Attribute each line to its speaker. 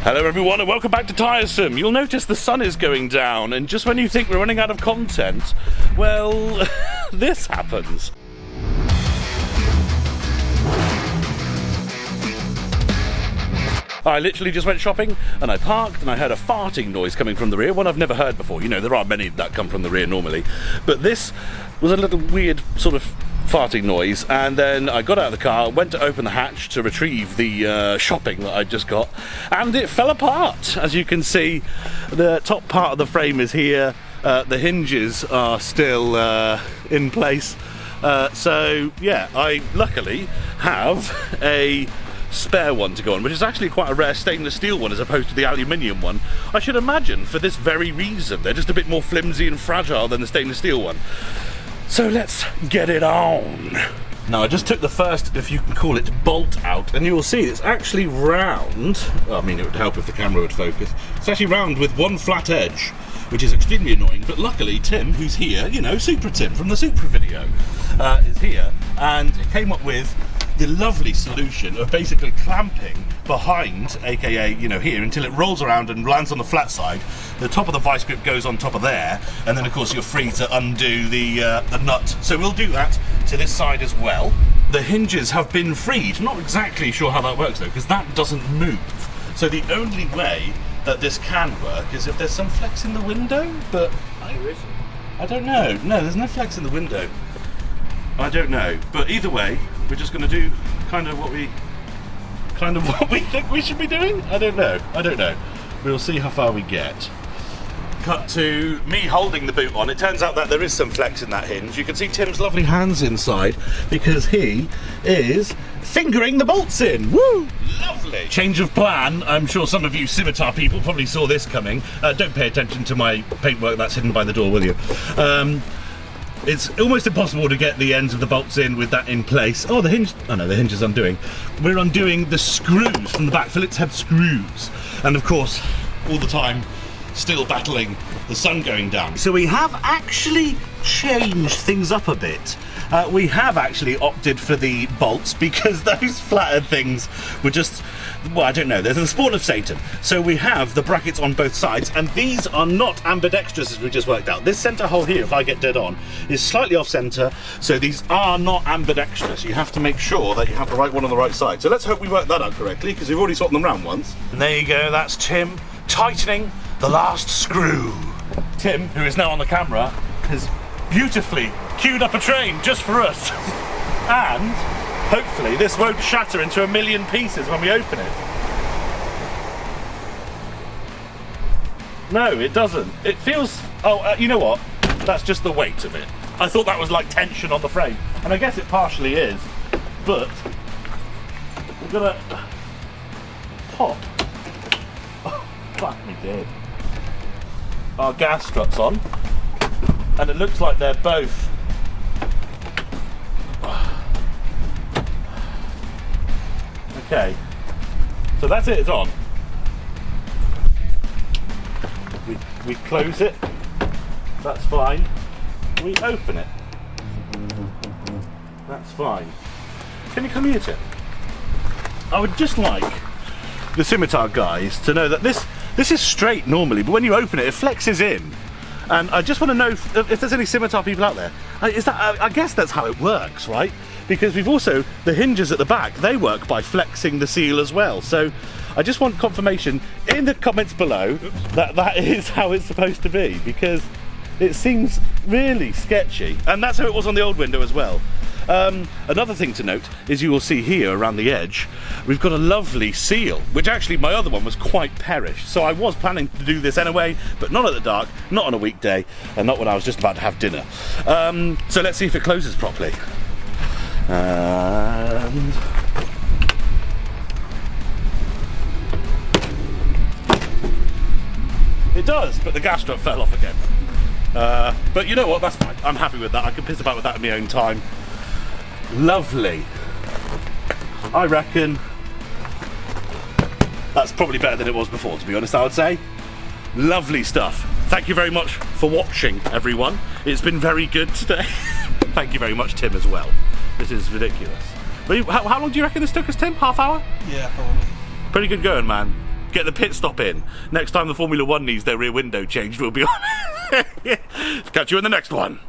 Speaker 1: Hello everyone and welcome back to Tiresome. You'll notice the sun is going down, and just when you think we're running out of content, well, this happens. I literally just went shopping and I parked and I heard a farting noise coming from the rear, one I've never heard before. You know, there are many that come from the rear normally, but this was a little weird sort of farting noise. And then I got out of the car, went to open the hatch to retrieve the shopping that I just got, and it fell apart. As you can see, the top part of the frame is here, the hinges are still in place, so yeah, I luckily have a spare one to go on, which is actually quite a rare stainless steel one as opposed to the aluminium one. I should imagine for this very reason. They're just a bit more flimsy and fragile than the stainless steel one. So let's get it on. Now I just took the first, if you can call it, bolt out, and you will see it's actually round. Well, I mean, it would help if the camera would focus. It's actually round with one flat edge, which is extremely annoying, but luckily Tim, who's here, you know, Super Tim from the Supra video, is here, and came up with the lovely solution of basically clamping behind, aka, you know, here, until it rolls around and lands on the flat side. The top of the vice grip goes on top of there, and then of course you're free to undo the nut. So we'll do that to this side as well. The hinges have been freed. Not exactly sure how that works though, because that doesn't move. So the only way that this can work is if there's some flex in the window, but I don't know. No, there's no flex in the window. I don't know, but either way, we're just going to do kind of what we think we should be doing. I don't know. We'll see how far we get. Cut to me holding the boot on. It turns out that there is some flex in that hinge. You can see Tim's lovely hands inside because he is fingering the bolts in. Woo! Lovely. Change of plan. I'm sure some of you Scimitar people probably saw this coming. Don't pay attention to my paintwork that's hidden by the door, will you? It's almost impossible to get the ends of the bolts in with that in place. Oh, the hinge. Oh no, the hinge is undoing. We're undoing the screws from the back, Phillips head screws. And of course, all the time, still battling the sun going down. So we have actually changed things up a bit. We have actually opted for the bolts because those flathead things were just, well, I don't know, they're the spawn of Satan. So we have the brackets on both sides, and these are not ambidextrous as we just worked out. This centre hole here, if I get dead on, is slightly off centre, so these are not ambidextrous. You have to make sure that you have the right one on the right side. So let's hope we worked that out correctly, because we've already swapped them around once. And there you go, that's Tim tightening the last screw. Tim, who is now on the camera, has beautifully queued up a train just for us. And hopefully this won't shatter into a million pieces when we open it. No, it doesn't. It feels, you know what? That's just the weight of it. I thought that was like tension on the frame, and I guess it partially is, but we're gonna pop. Oh, fuck me dead. Our gas struts on, and it looks like they're both okay. So that's it, it's on. We close it, that's fine. We open it, that's fine. Can you come here, Tim? I would just like the Scimitar guys to know that this is straight normally, but when you open it, it flexes in. And I just want to know if there's any Scimitar people out there. I guess that's how it works, right? Because we've also, the hinges at the back, they work by flexing the seal as well. So I just want confirmation in the comments below that that is how it's supposed to be, because it seems really sketchy. And that's how it was on the old window as well. Another thing to note is you will see here around the edge, we've got a lovely seal, which actually my other one was quite perished. So I was planning to do this anyway, but not at the dark, not on a weekday, and not when I was just about to have dinner. So let's see if it closes properly. And it does, but the gas strut fell off again. But you know what, that's fine. I'm happy with that. I can piss about with that in my own time. Lovely. I reckon that's probably better than it was before, to be honest, I would say. Lovely stuff. Thank you very much for watching, everyone. It's been very good today. Thank you very much, Tim, as well. This is ridiculous. But how long do you reckon this took us, Tim? Half hour?
Speaker 2: Yeah, probably.
Speaker 1: Pretty good going, man. get the pit stop in. Next time the Formula One needs their rear window changed, we'll be on. Catch you in the next one.